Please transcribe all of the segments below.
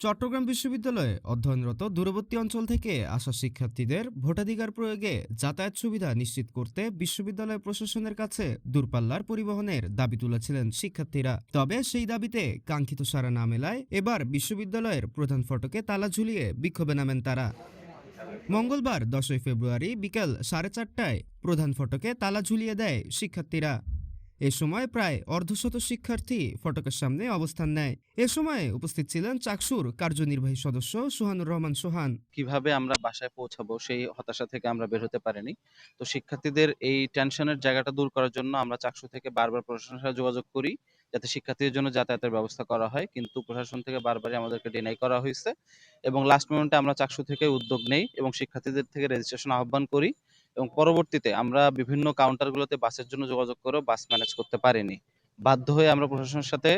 চট্টগ্রাম বিশ্ববিদ্যালয়ে অধ্যয়নরত দূরবর্তী অঞ্চল থেকে আসা শিক্ষার্থীদের ভোটাধিকার প্রয়োগে যাতায়াত সুবিধা নিশ্চিত করতে বিশ্ববিদ্যালয় প্রশাসনের কাছে দূরপাল্লার পরিবহনের দাবি তুলেছিলেন শিক্ষার্থীরা। তবে সেই দাবিতে কাঙ্ক্ষিত সাড়া না মেলায় এবার বিশ্ববিদ্যালয়ের প্রধান ফটকে তালা ঝুলিয়ে বিক্ষোভে নামেন তারা। মঙ্গলবার 10ই ফেব্রুয়ারি বিকেল 4:30টায় প্রধান ফটকে তালা ঝুলিয়ে দেয় শিক্ষার্থীরা। এ সময় প্রায় অর্ধশত শিক্ষার্থী ফটকের সামনে অবস্থান নেয়। এ সময় উপস্থিত ছিলেন চাকসুর কার্যনির্বাহী সদস্য সোহানুর রহমান সোহান। কিভাবে আমরা বাসায় পৌঁছাবো সেই হতাশা থেকে আমরা বের হতে পারিনি। তো শিক্ষার্থীদের এই টেনশনের জায়গাটা দূর করার জন্য আমরা চাকসু থেকে বারবার প্রশাসনের সাথে যোগাযোগ করি যাতে শিক্ষার্থীদের জন্য যাতায়াতের ব্যবস্থা করা হয়, কিন্তু প্রশাসন থেকে বারবারই আমাদেরকে ডিনাই করা হয়েছে। এবং লাস্ট মোমেন্টে আমরা চাকসু থেকে উদ্যোগ নেই এবং শিক্ষার্থীদের থেকে রেজিস্ট্রেশন আহ্বান করি এবং পরবর্তীতে আমরা বিভিন্ন কাউন্টারগুলোতে বাসের জন্য যোগাযোগ করেও বাস ম্যানেজ করতে পারিনি। বাধ্য হয়ে আমরা প্রশাসনের সাথে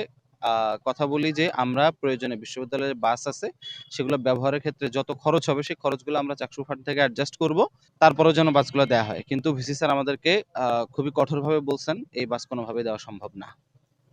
কথা বলি যে আমরা প্রয়োজনে বিশ্ববিদ্যালয়ের বাস আছে, সেগুলো ব্যবহারের ক্ষেত্রে যত খরচ হবে সেই খরচগুলো আমরা চাকসু ফান্ড থেকে অ্যাডজাস্ট করব, তারপরেও যেন বাসগুলো দেওয়া হয়। কিন্তু ভিসি স্যার আমাদেরকে খুবই কঠোরভাবে বলছেন এই বাস কোনোভাবেই দেওয়া সম্ভব না।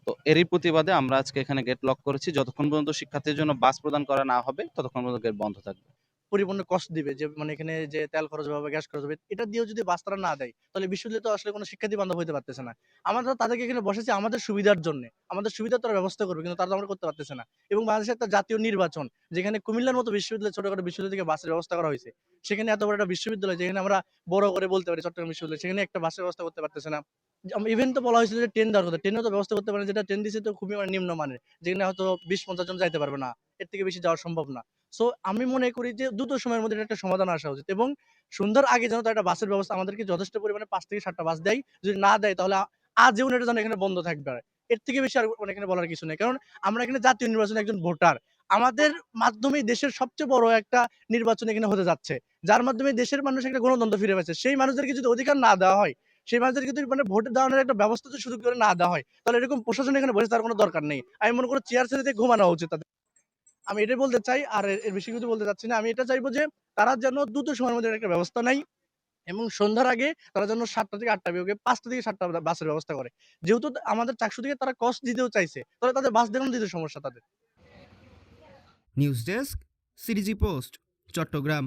তো এরই প্রতিবাদে আমরা আজকে এখানে গেট লক করেছি। যতক্ষণ পর্যন্ত শিক্ষার্থীর জন্য বাস প্রদান করা না হবে ততক্ষণ পর্যন্ত গেট বন্ধ থাকবে। পরিপূর্ণ কষ্ট দিবে যে মানে এখানে যে তেল খরচ হবে, গ্যাস খরচ হবে। এটা দিয়েও যদি বাস তারা না দেয়, তাহলে বিশ্ববিদ্যালয় তো আসলে কোনো শিক্ষার্থী বান্ধব হইতে পারতেছে না। আমরা তো তাদেরকে এখানে বসেছি আমাদের সুবিধার জন্যে। আমাদের সুবিধার তারা ব্যবস্থা করবে। কিন্তু তারা তো আমরা করতে পারতেছে না। এবং বাংলাদেশে একটা জাতীয় নির্বাচন, যেখানে কুমিল্লার মতো বিশ্ববিদ্যালয়, ছোটখাটো বিশ্ববিদ্যালয় থেকে বাসের ব্যবস্থা করা হইছে। সেখানে এত বড় একটা বিশ্ববিদ্যালয়, যেখানে আমরা বড় করে বলতে পারি চট্টগ্রাম বিশ্ববিদ্যালয়, সেখানে একটা বাসের ব্যবস্থা করতে পারতেছে না। ইভেন তো বলা হয়েছিল যে ট্রেন দেওয়ার কথা। ট্রেনেরও তো ব্যবস্থা করতে পারে না, যেটা ট্রেন দিছে তো খুবই মানে নিম্নমানের। যেখানে হয়তো ২০-৫০ জন যাইতে পারবে না। এর থেকে বেশি যাওয়া সম্ভব না। সো আমি মনে করি যে দ্রুত সময়ের মধ্যে এটার একটা সমাধান আসা উচিত এবং সন্ধ্যার আগে যেন তারা একটা বাসের ব্যবস্থা আমাদেরকে যথেষ্ট পরিমাণে ৫ থেকে ৭ টা বাস দেয়। যদি না দেয় তাহলে আজীবন এটা যেন এখানে বন্ধ থাকবে। এর থেকে বেশি আর মানে এখানে বলার কিছু নেই। কারণ আমরা এখানে জাতীয় নির্বাচনে একজন ভোটার। আমাদের মাধ্যমেই দেশের সবচেয়ে বড় একটা নির্বাচন এখানে হতে যাচ্ছে। যার মাধ্যমে দেশের মানুষ একটা গণতন্ত্র ফিরে পাচ্ছে। সেই মানুষদেরকে যদি অধিকার না দেওয়া হয়, সেই মানুষদেরকে যদি মানে ভোট দেওয়ানোর একটা ব্যবস্থা যদি সুযোগ করে না দেওয়া হয়, তাহলে এরকম প্রশাসন এখানে বসে থাকার কোনো দরকার নেই। আমি মনে করি চেয়ার ছেড়ে দিয়ে ঘুমানো উচিত তাদের। আমি এটাই বলতে চাই। আর এর বেশি কিছু বলতে চাচ্ছি না। আমি এটা চাইবো যে তারা যেন দ্রুত সময়ের মধ্যে একটা ব্যবস্থা নেয় এবং সন্ধ্যার আগে তারা যেন ৭টা থেকে ৮টা বিভাগে ৫টা থেকে ৭টা বাসের ব্যবস্থা করে। যেহেতু আমাদের চাকসু থেকে তারা কষ্ট দিতেও চাইছে, তাহলে তাদের বাস দেখানো দিতে সমস্যা তাদের। নিউজ ডেস্ক, সিরিজি পোস্ট, চট্টগ্রাম।